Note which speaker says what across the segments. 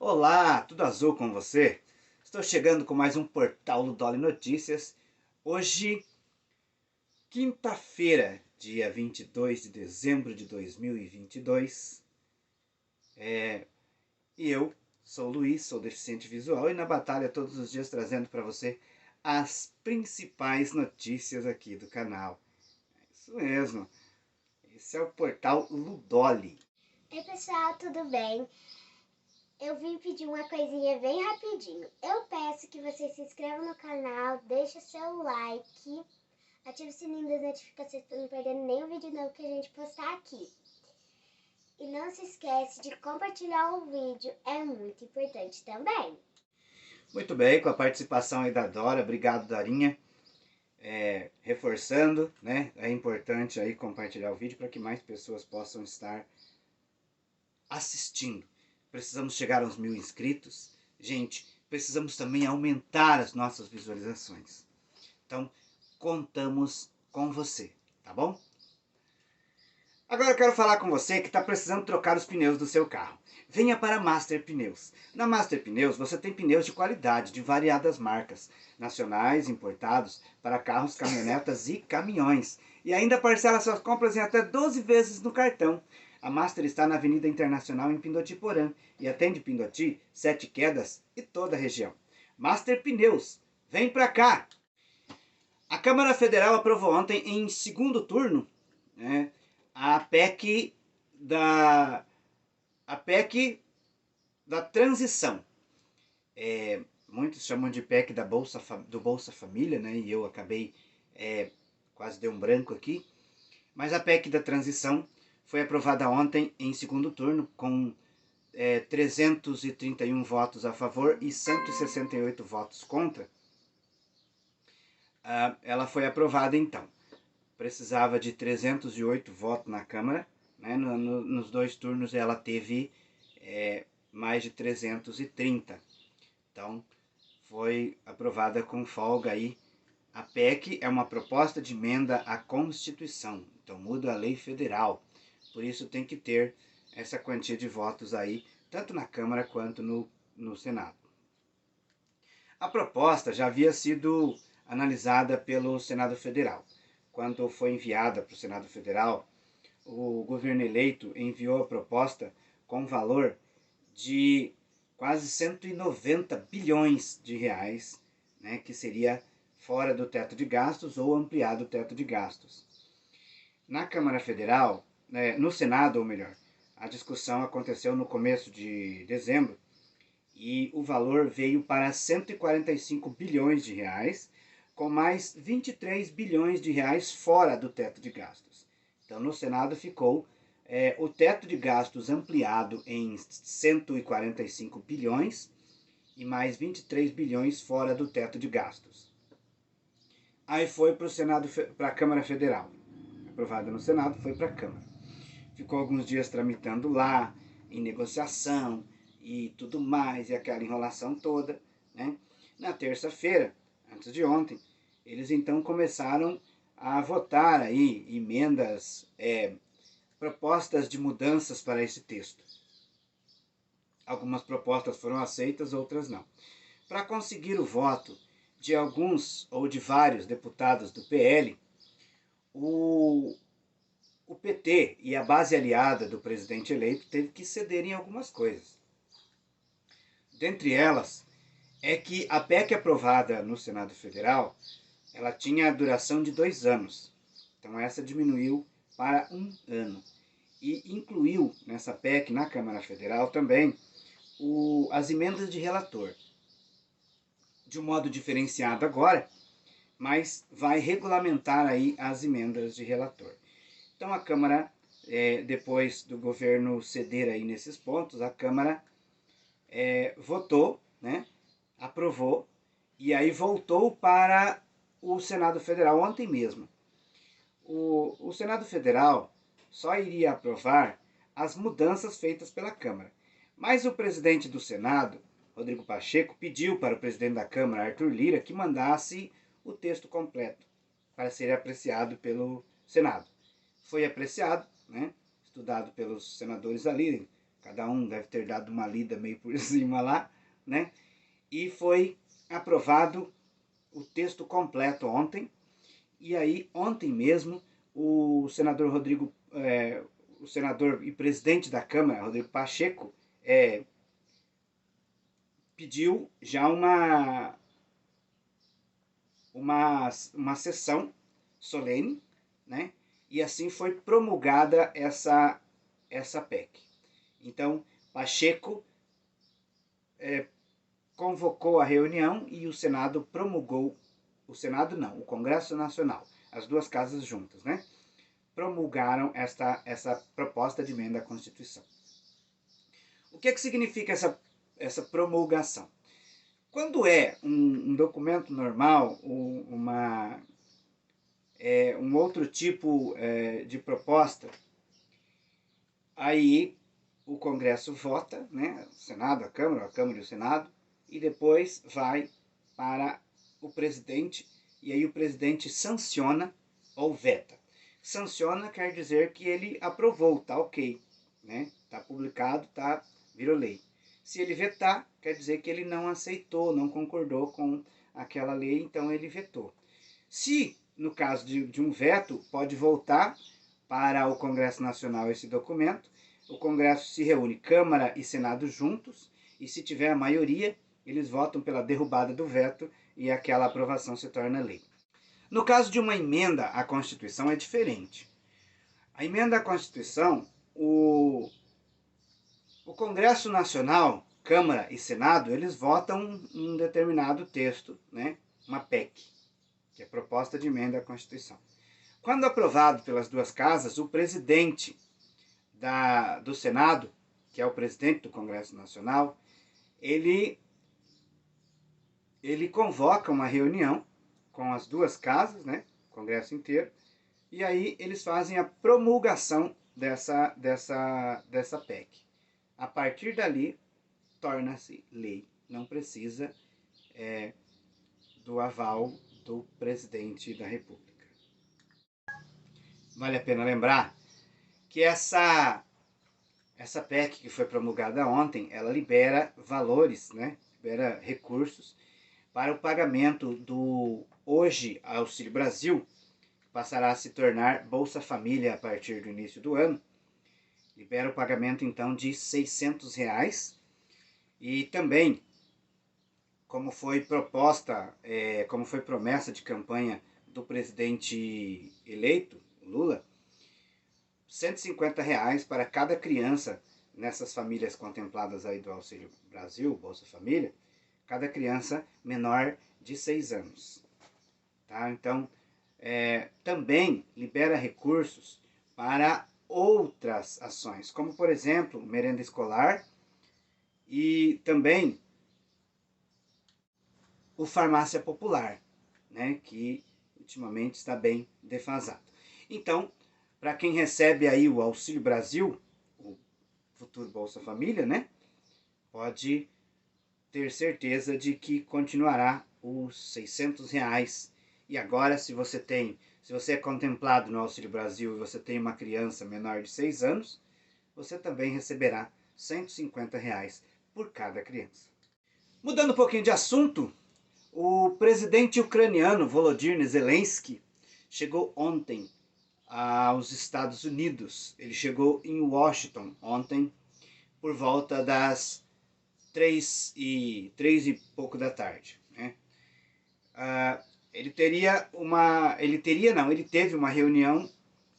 Speaker 1: Olá, tudo azul com você? Estou chegando com mais um Portal Ludoli Notícias. Hoje, quinta-feira, dia 22 de dezembro de 2022. E eu sou o Luiz, sou deficiente visual e na batalha todos os dias trazendo para você as principais notícias aqui do canal. É isso mesmo, esse é o Portal Ludoli.
Speaker 2: Oi pessoal, tudo bem? Eu vim pedir uma coisinha bem rapidinho. Eu peço que vocês se inscrevam no canal, deixem seu like, ative o sininho das notificações para não perder nenhum vídeo novo que a gente postar aqui. E não se esquece de compartilhar o vídeo, é muito importante também.
Speaker 1: Muito bem, com a participação aí da Dora, obrigado Dorinha. Reforçando, né? É importante aí compartilhar o vídeo para que mais pessoas possam estar assistindo. Precisamos chegar aos 1000 inscritos. Gente, precisamos também aumentar as nossas visualizações. Então, contamos com você, tá bom? Agora eu quero falar com você que está precisando trocar os pneus do seu carro. Venha para a Master Pneus. Na Master Pneus você tem pneus de qualidade de variadas marcas, nacionais, importados, para carros, caminhonetas e caminhões. E ainda parcela suas compras em até 12 vezes no cartão. A Master está na Avenida Internacional em Pindotiporã e atende Pindoti, Sete Quedas e toda a região. Master Pneus, vem pra cá! A Câmara Federal aprovou ontem em segundo turno, né, a PEC da a PEC da transição. Muitos chamam de PEC do Bolsa Família, né? E eu acabei quase deu um branco aqui. Mas a PEC da transição foi aprovada ontem em segundo turno com 331 votos a favor e 168 votos contra. Ela foi aprovada então. Precisava de 308 votos na Câmara, né? Nos dois turnos ela teve mais de 330. Então, foi aprovada com folga aí. A PEC é uma proposta de emenda à Constituição, então muda a lei federal. Por isso tem que ter essa quantia de votos aí, tanto na Câmara quanto no Senado. A proposta já havia sido analisada pelo Senado Federal. Quando foi enviada para o Senado Federal, o governo eleito enviou a proposta com valor de quase 190 bilhões de reais, né, que seria fora do teto de gastos ou ampliado o teto de gastos. Na Câmara Federal, né, no Senado, ou melhor, a discussão aconteceu no começo de dezembro e o valor veio para 145 bilhões de reais, com mais 23 bilhões de reais fora do teto de gastos. Então, no Senado ficou o teto de gastos ampliado em 145 bilhões e mais 23 bilhões fora do teto de gastos. Aí foi para o Senado, para a Câmara Federal. Aprovada no Senado, foi para a Câmara. Ficou alguns dias tramitando lá, em negociação e tudo mais, e aquela enrolação toda, né? Na terça-feira, antes de ontem, eles então começaram a votar aí emendas, propostas de mudanças para esse texto. Algumas propostas foram aceitas, outras não. Para conseguir o voto de alguns ou de vários deputados do PL, o PT e a base aliada do presidente eleito teve que ceder em algumas coisas. Dentre elas, é que a PEC aprovada no Senado Federal, ela tinha a duração de 2 anos. Então essa diminuiu para 1 ano. E incluiu nessa PEC, na Câmara Federal também, as emendas de relator. De um modo diferenciado agora, mas vai regulamentar aí as emendas de relator. Então a Câmara, depois do governo ceder aí nesses pontos, a Câmara votou, né, aprovou, e aí voltou para o Senado Federal ontem mesmo. O Senado Federal só iria aprovar as mudanças feitas pela Câmara. Mas o presidente do Senado, Rodrigo Pacheco, pediu para o presidente da Câmara, Arthur Lira, que mandasse o texto completo para ser apreciado pelo Senado. Foi apreciado, né, estudado pelos senadores ali, cada um deve ter dado uma lida meio por cima lá, né? E foi aprovado o texto completo ontem. E aí, ontem mesmo, o senador o senador e presidente da Câmara, Rodrigo Pacheco, pediu já uma sessão solene, né? E assim foi promulgada essa PEC. Então, Pacheco convocou a reunião e o Senado promulgou, o Senado não, o Congresso Nacional, as duas casas juntas, né? Promulgaram essa proposta de emenda à Constituição. O que significa essa promulgação? Quando é um documento normal, um outro tipo de proposta, aí o Congresso vota, né? O Senado, a Câmara e o Senado, e depois vai para o presidente, e aí o presidente sanciona ou veta. Sanciona quer dizer que ele aprovou, tá ok, né? Tá publicado, virou lei. Se ele vetar, quer dizer que ele não aceitou, não concordou com aquela lei, então ele vetou. Se, no caso de um veto, pode voltar para o Congresso Nacional esse documento, o Congresso se reúne, Câmara e Senado juntos, e se tiver a maioria, eles votam pela derrubada do veto e aquela aprovação se torna lei. No caso de uma emenda à Constituição é diferente. A emenda à Constituição, o Congresso Nacional, Câmara e Senado, eles votam um determinado texto, né? Uma PEC, que é proposta de emenda à Constituição. Quando aprovado pelas duas casas, o presidente do Senado, que é o presidente do Congresso Nacional, ele convoca uma reunião com as duas casas, né, o Congresso inteiro, e aí eles fazem a promulgação dessa PEC. A partir dali, torna-se lei. Não precisa do aval do presidente da República. Vale a pena lembrar que essa PEC que foi promulgada ontem, ela libera valores, né? Libera recursos para o pagamento do hoje Auxílio Brasil, que passará a se tornar Bolsa Família a partir do início do ano. Libera o pagamento então de R$600 e também, como foi promessa de campanha do presidente eleito, Lula, R$150 para cada criança nessas famílias contempladas aí do Auxílio Brasil, Bolsa Família, cada criança menor de 6 anos. Tá? Então, também libera recursos para outras ações, como por exemplo, merenda escolar e também o Farmácia Popular, né, que ultimamente está bem defasado. Então, para quem recebe aí o Auxílio Brasil, o futuro Bolsa Família, né, pode ter certeza de que continuará os R$600. E agora, se você é contemplado no Auxílio Brasil e você tem uma criança menor de 6 anos, você também receberá R$150 por cada criança. Mudando um pouquinho de assunto, o presidente ucraniano Volodymyr Zelensky chegou ontem aos Estados Unidos. Ele chegou em Washington ontem por volta das 3 e pouco da tarde, né? Ele teve uma reunião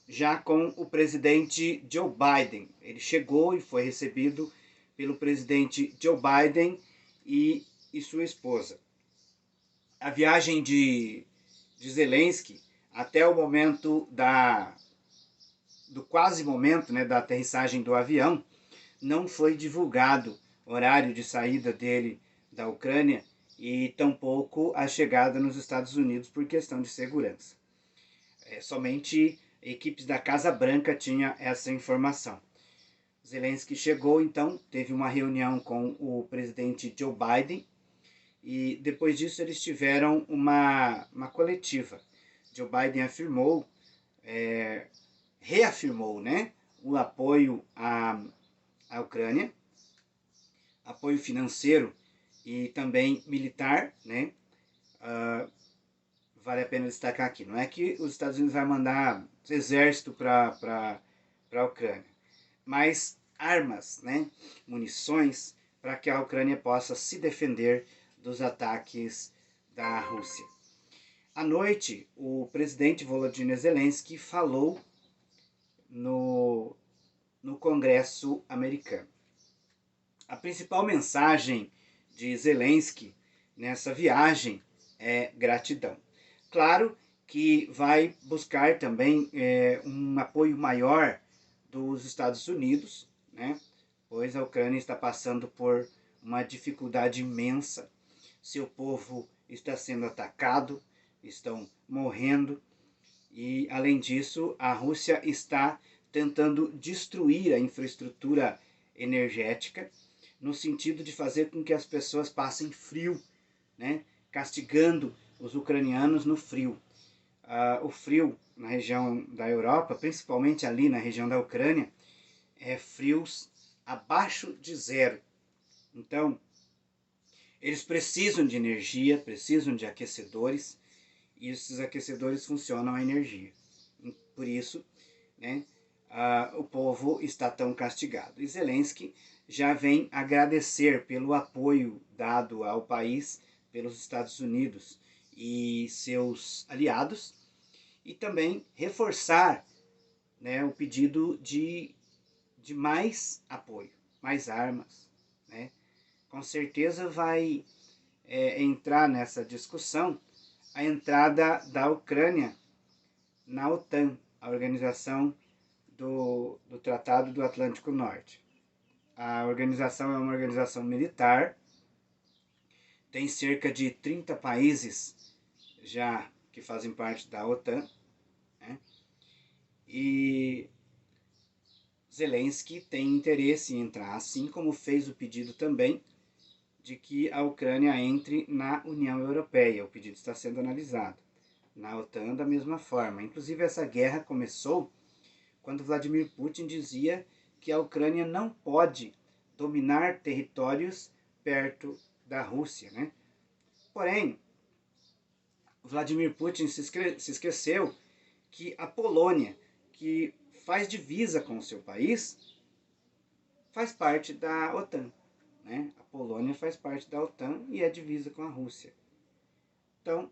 Speaker 1: já com o presidente Joe Biden. Ele chegou e foi recebido pelo presidente Joe Biden e sua esposa. A viagem de Zelensky até o momento do quase momento, né, da aterrissagem do avião, não foi divulgado horário de saída dele da Ucrânia e tampouco a chegada nos Estados Unidos por questão de segurança. Somente equipes da Casa Branca tinham essa informação. Zelensky chegou, então, teve uma reunião com o presidente Joe Biden e depois disso eles tiveram uma coletiva. Joe Biden reafirmou, né, o apoio à à Ucrânia, apoio financeiro e também militar, né? Vale a pena destacar aqui, não é que os Estados Unidos vai mandar exército para a Ucrânia, mas armas, né? Munições para que a Ucrânia possa se defender dos ataques da Rússia. À noite, o presidente Volodymyr Zelensky falou no Congresso americano. A principal mensagem de Zelensky nessa viagem é gratidão. Claro que vai buscar também um apoio maior dos Estados Unidos, né? Pois a Ucrânia está passando por uma dificuldade imensa. Seu povo está sendo atacado, estão morrendo e, além disso, a Rússia está tentando destruir a infraestrutura energética no sentido de fazer com que as pessoas passem frio, né? Castigando os ucranianos no frio. O frio na região da Europa, principalmente ali na região da Ucrânia, é frios abaixo de zero. Então, eles precisam de energia, precisam de aquecedores, e esses aquecedores funcionam a energia. Por isso, né, o povo está tão castigado. E Zelensky já vem agradecer pelo apoio dado ao país pelos Estados Unidos e seus aliados, e também reforçar, né, o pedido de mais apoio, mais armas, né? Com certeza vai entrar nessa discussão a entrada da Ucrânia na OTAN, a organização do Tratado do Atlântico Norte. A organização é uma organização militar, tem cerca de 30 países já que fazem parte da OTAN, né? E Zelensky tem interesse em entrar, assim como fez o pedido também de que a Ucrânia entre na União Europeia. O pedido está sendo analisado. Na OTAN, da mesma forma. Inclusive, essa guerra começou quando Vladimir Putin dizia que a Ucrânia não pode dominar territórios perto da Rússia, né? Porém, Vladimir Putin se esqueceu que a Polônia, que faz divisa com o seu país, faz parte da OTAN, né? A Polônia faz parte da OTAN e é divisa com a Rússia. Então,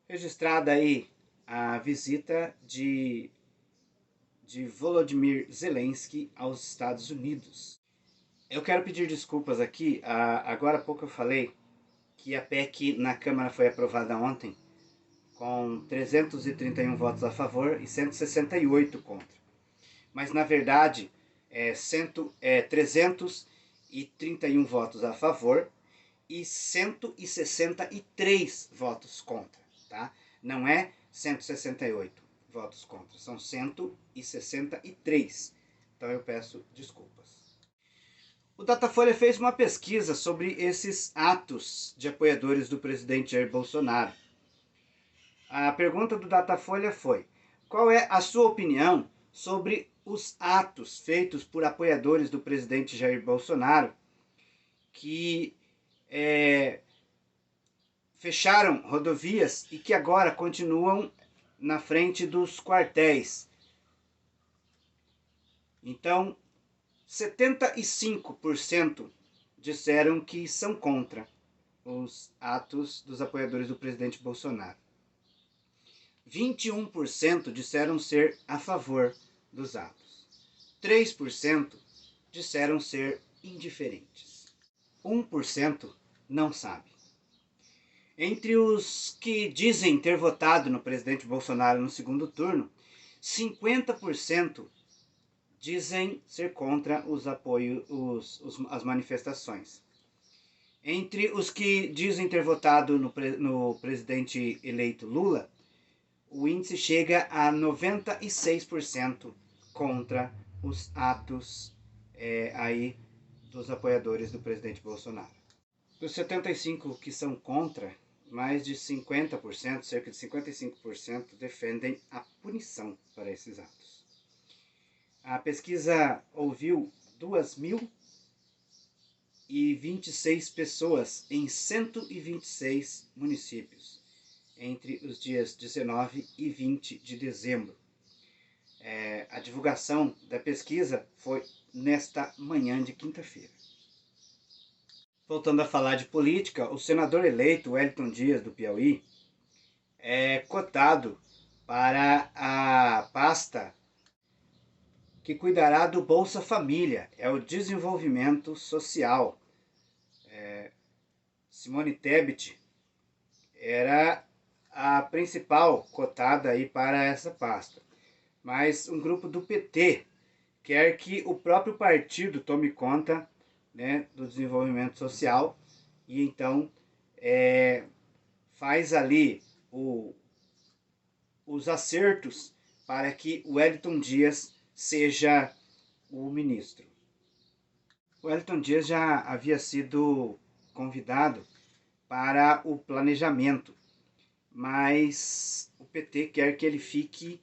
Speaker 1: registrada aí a visita de Volodymyr Zelensky aos Estados Unidos. Eu quero pedir desculpas aqui, agora há pouco eu falei que a PEC na Câmara foi aprovada ontem com 331 votos a favor e 168 contra. Mas na verdade, 331 votos a favor e 163 votos contra, tá? Não é 168 votos contra, são 163. Então eu peço desculpas. O Datafolha fez uma pesquisa sobre esses atos de apoiadores do presidente Jair Bolsonaro. A pergunta do Datafolha foi: qual é a sua opinião sobre os atos feitos por apoiadores do presidente Jair Bolsonaro que fecharam rodovias e que agora continuam na frente dos quartéis? Então, 75% disseram que são contra os atos dos apoiadores do presidente Bolsonaro. 21% disseram ser a favor dos atos. 3% disseram ser indiferentes. 1% não sabe. Entre os que dizem ter votado no presidente Bolsonaro no segundo turno, 50% dizem ser contra os apoios, as manifestações. Entre os que dizem ter votado no presidente eleito Lula, o índice chega a 96% contra os atos aí dos apoiadores do presidente Bolsonaro. Dos 75% que são contra, mais de 50%, cerca de 55%, defendem a punição para esses atos. A pesquisa ouviu 2.026 pessoas em 126 municípios, entre os dias 19 e 20 de dezembro. A divulgação da pesquisa foi nesta manhã de quinta-feira. Voltando a falar de política, o senador eleito Wellington Dias, do Piauí, é cotado para a pasta que cuidará do Bolsa Família, é o desenvolvimento social. Simone Tebet era a principal cotada aí para essa pasta, mas um grupo do PT quer que o próprio partido tome conta, né, do desenvolvimento social e então faz ali os acertos para que o Wellington Dias seja o ministro. O Wellington Dias já havia sido convidado para o planejamento, mas o PT quer que ele fique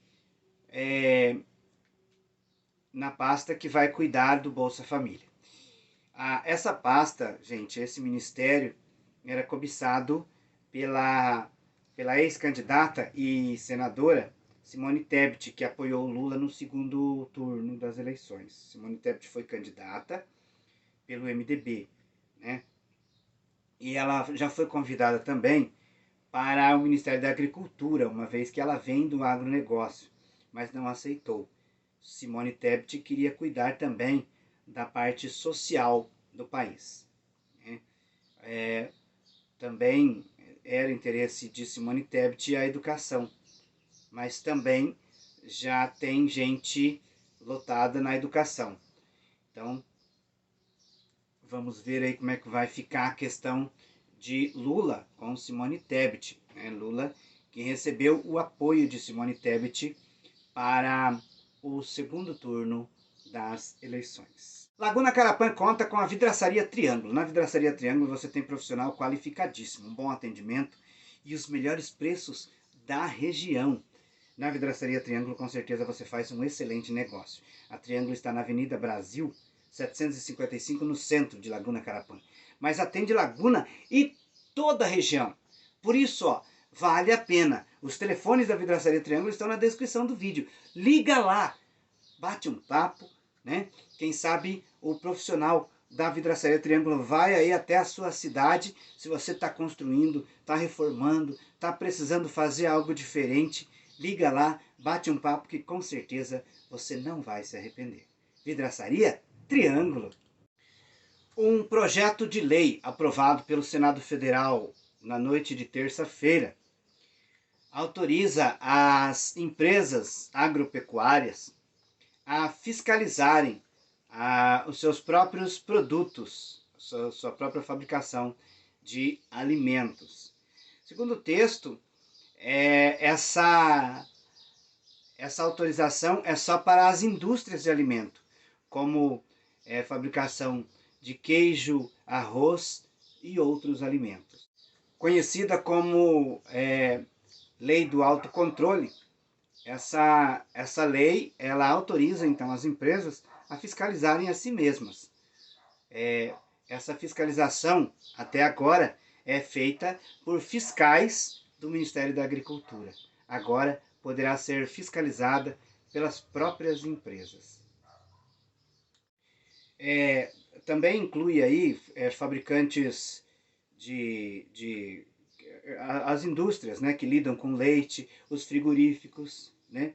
Speaker 1: na pasta que vai cuidar do Bolsa Família. Essa pasta, gente, esse ministério era cobiçado pela ex-candidata e senadora Simone Tebet, que apoiou Lula no segundo turno das eleições. Simone Tebet foi candidata pelo MDB, né? E ela já foi convidada também para o Ministério da Agricultura, uma vez que ela vem do agronegócio, mas não aceitou. Simone Tebet queria cuidar também da parte social do país, né? Também era interesse de Simone Tebet a educação, mas também já tem gente lotada na educação. Então, vamos ver aí como é que vai ficar a questão de Lula com Simone Tebet, né? Lula que recebeu o apoio de Simone Tebet para o segundo turno das eleições. Laguna Carapã conta com a Vidraçaria Triângulo. Na Vidraçaria Triângulo você tem profissional qualificadíssimo, um bom atendimento e os melhores preços da região. Na Vidraçaria Triângulo com certeza você faz um excelente negócio. A Triângulo está na Avenida Brasil 755 no centro de Laguna Carapã, mas atende Laguna e toda a região. Por isso, ó, vale a pena. Os telefones da Vidraçaria Triângulo estão na descrição do vídeo. Liga lá, bate um papo, né? Quem sabe o profissional da Vidraçaria Triângulo vai aí até a sua cidade. Se você está construindo, está reformando, está precisando fazer algo diferente, liga lá, bate um papo que com certeza você não vai se arrepender. Vidraçaria Triângulo. Um projeto de lei aprovado pelo Senado Federal na noite de terça-feira autoriza as empresas agropecuárias a fiscalizarem os seus próprios produtos, sua própria fabricação de alimentos. Segundo o texto, essa autorização é só para as indústrias de alimento, como fabricação de queijo, arroz e outros alimentos. Conhecida como Lei do Autocontrole, essa lei ela autoriza então as empresas a fiscalizarem a si mesmas. Essa fiscalização até agora é feita por fiscais do Ministério da Agricultura. Agora poderá ser fiscalizada pelas próprias empresas. Também inclui aí fabricantes as indústrias, né, que lidam com leite, os frigoríficos, né?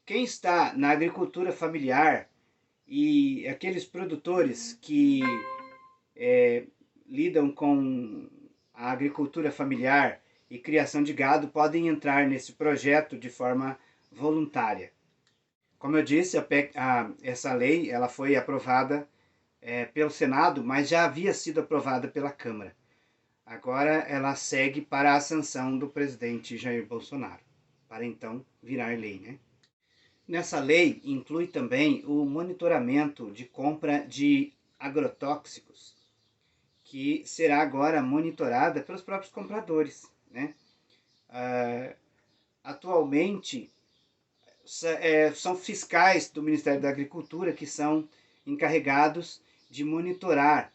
Speaker 1: Quem está na agricultura familiar e aqueles produtores que lidam com a agricultura familiar e criação de gado podem entrar nesse projeto de forma voluntária. Como eu disse, essa lei ela foi aprovada pelo Senado, mas já havia sido aprovada pela Câmara. Agora ela segue para a sanção do presidente Jair Bolsonaro, para então virar lei, né? Nessa lei inclui também o monitoramento de compra de agrotóxicos, que será agora monitorada pelos próprios compradores, né? Atualmente são fiscais do Ministério da Agricultura que são encarregados de monitorar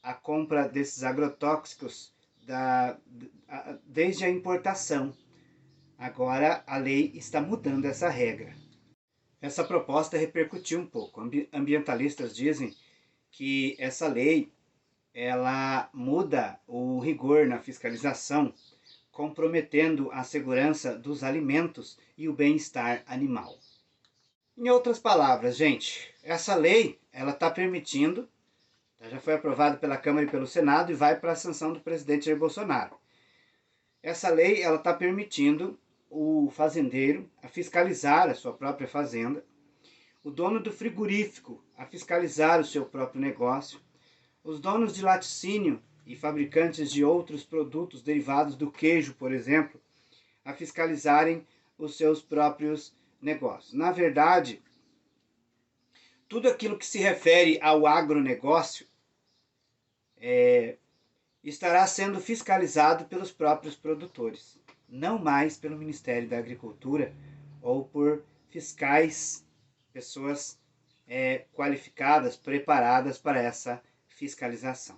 Speaker 1: a compra desses agrotóxicos desde a importação. Agora a lei está mudando essa regra. Essa proposta repercutiu um pouco. Ambientalistas dizem que essa lei ela muda o rigor na fiscalização, comprometendo a segurança dos alimentos e o bem-estar animal. Em outras palavras, gente, essa lei ela está permitindo, já foi aprovada pela Câmara e pelo Senado e vai para a sanção do presidente Jair Bolsonaro. Essa lei ela está permitindo o fazendeiro a fiscalizar a sua própria fazenda, o dono do frigorífico a fiscalizar o seu próprio negócio, os donos de laticínio e fabricantes de outros produtos derivados do queijo, por exemplo, a fiscalizarem os seus próprios negócios. Na verdade, tudo aquilo que se refere ao agronegócio estará sendo fiscalizado pelos próprios produtores, não mais pelo Ministério da Agricultura ou por fiscais, pessoas qualificadas, preparadas para essa fiscalização.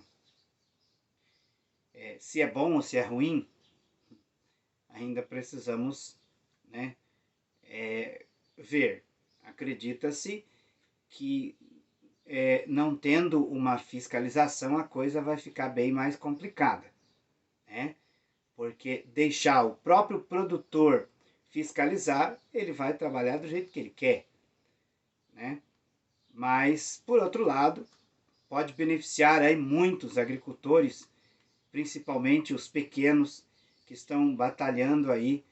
Speaker 1: Se é bom ou se é ruim, ainda precisamos ver. Acredita-se que não tendo uma fiscalização a coisa vai ficar bem mais complicada, porque deixar o próprio produtor fiscalizar, ele vai trabalhar do jeito que ele quer, Mas, por outro lado, pode beneficiar aí muitos agricultores, principalmente os pequenos, que estão batalhando aí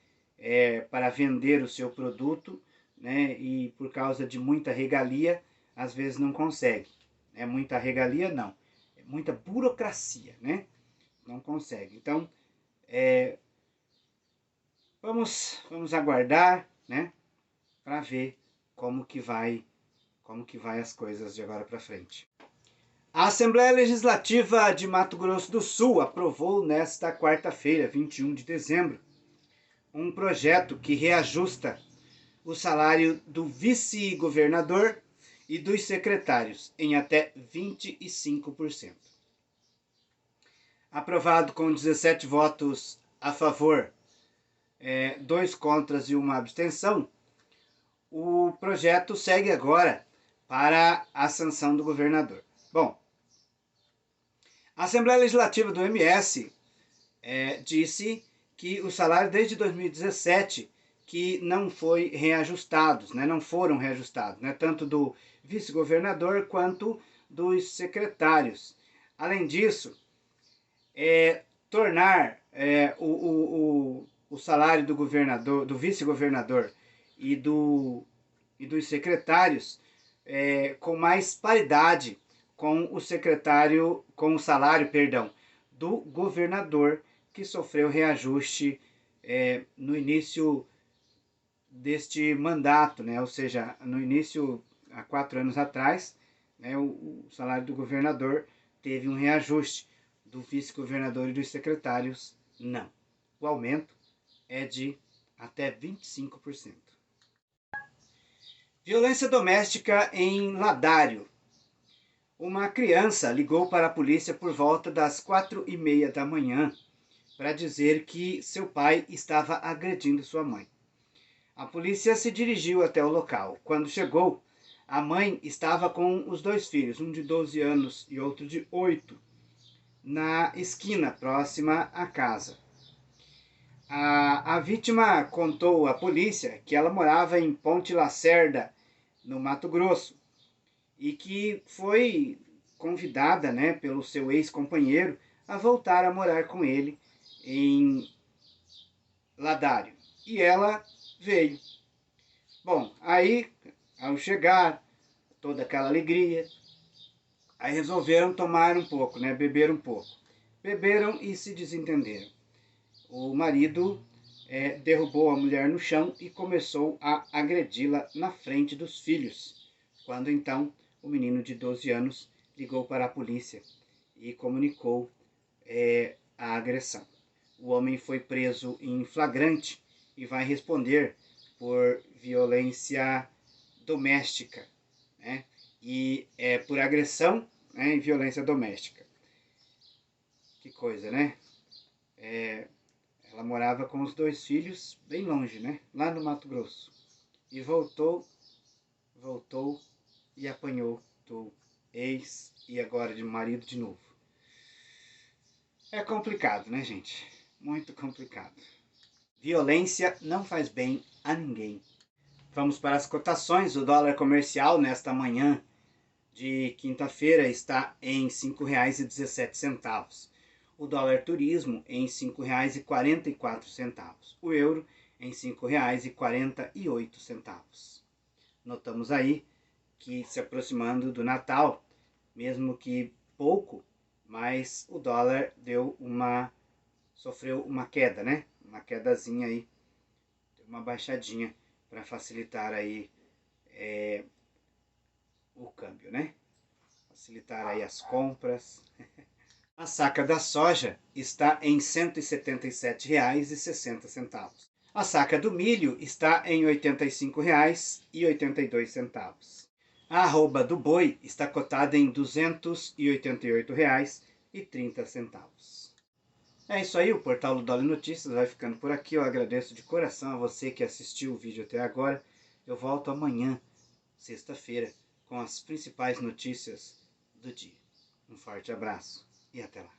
Speaker 1: para vender o seu produto, e por causa de muita regalia, às vezes não consegue. Muita regalia não, é muita burocracia, não consegue. Então, vamos aguardar, para ver como que vai as coisas de agora para frente. A Assembleia Legislativa de Mato Grosso do Sul aprovou nesta quarta-feira, 21 de dezembro, um projeto que reajusta o salário do vice-governador e dos secretários em até 25%. Aprovado com 17 votos a favor, 2 contras e 1 abstenção, o projeto segue agora para a sanção do governador. Bom, a Assembleia Legislativa do MS disse que o salário desde 2017 que não foi reajustados, não foram reajustados, tanto do vice-governador quanto dos secretários. Além disso, tornar o salário do governador, do vice-governador e dos secretários com mais paridade com o salário, do governador, que sofreu reajuste no início deste mandato, ou seja, no início, há 4 anos atrás, o salário do governador teve um reajuste, do vice-governador e dos secretários não. O aumento é de até 25%. Violência doméstica em Ladário. Uma criança ligou para a polícia por volta das 4h30 da manhã para dizer que seu pai estava agredindo sua mãe. A polícia se dirigiu até o local. Quando chegou, a mãe estava com os 2 filhos, um de 12 anos e outro de 8, na esquina próxima à casa. A vítima contou à polícia que ela morava em Ponte Lacerda, no Mato Grosso, e que foi convidada pelo seu ex-companheiro a voltar a morar com ele em Ladário. E ela veio. Bom, aí, ao chegar, toda aquela alegria, aí resolveram tomar um pouco, beber um pouco. Beberam e se desentenderam. O marido derrubou a mulher no chão e começou a agredi-la na frente dos filhos. Quando então o menino de 12 anos ligou para a polícia e comunicou a agressão. O homem foi preso em flagrante e vai responder por violência doméstica, né? E é por agressão, né, e violência doméstica. Que coisa, né? Ela morava com os 2 filhos bem longe, né? Lá no Mato Grosso. E voltou e apanhou do ex e agora de marido de novo. É complicado, né, gente? Muito complicado. Violência não faz bem a ninguém. Vamos para as cotações. O dólar comercial nesta manhã de quinta-feira está em R$ 5,17. O dólar turismo em R$ 5,44. O euro em R$ 5,48. Notamos aí que se aproximando do Natal, mesmo que pouco, mas o dólar sofreu uma queda, né? Uma quedazinha aí, uma baixadinha para facilitar aí o câmbio, né? Facilitar aí as compras. A saca da soja está em R$ 177,60. A saca do milho está em R$ 85,82. A arroba do boi está cotada em R$ 288,30. É isso aí, o portal do Dolly Notícias vai ficando por aqui. Eu agradeço de coração a você que assistiu o vídeo até agora. Eu volto amanhã, sexta-feira, com as principais notícias do dia. Um forte abraço e até lá.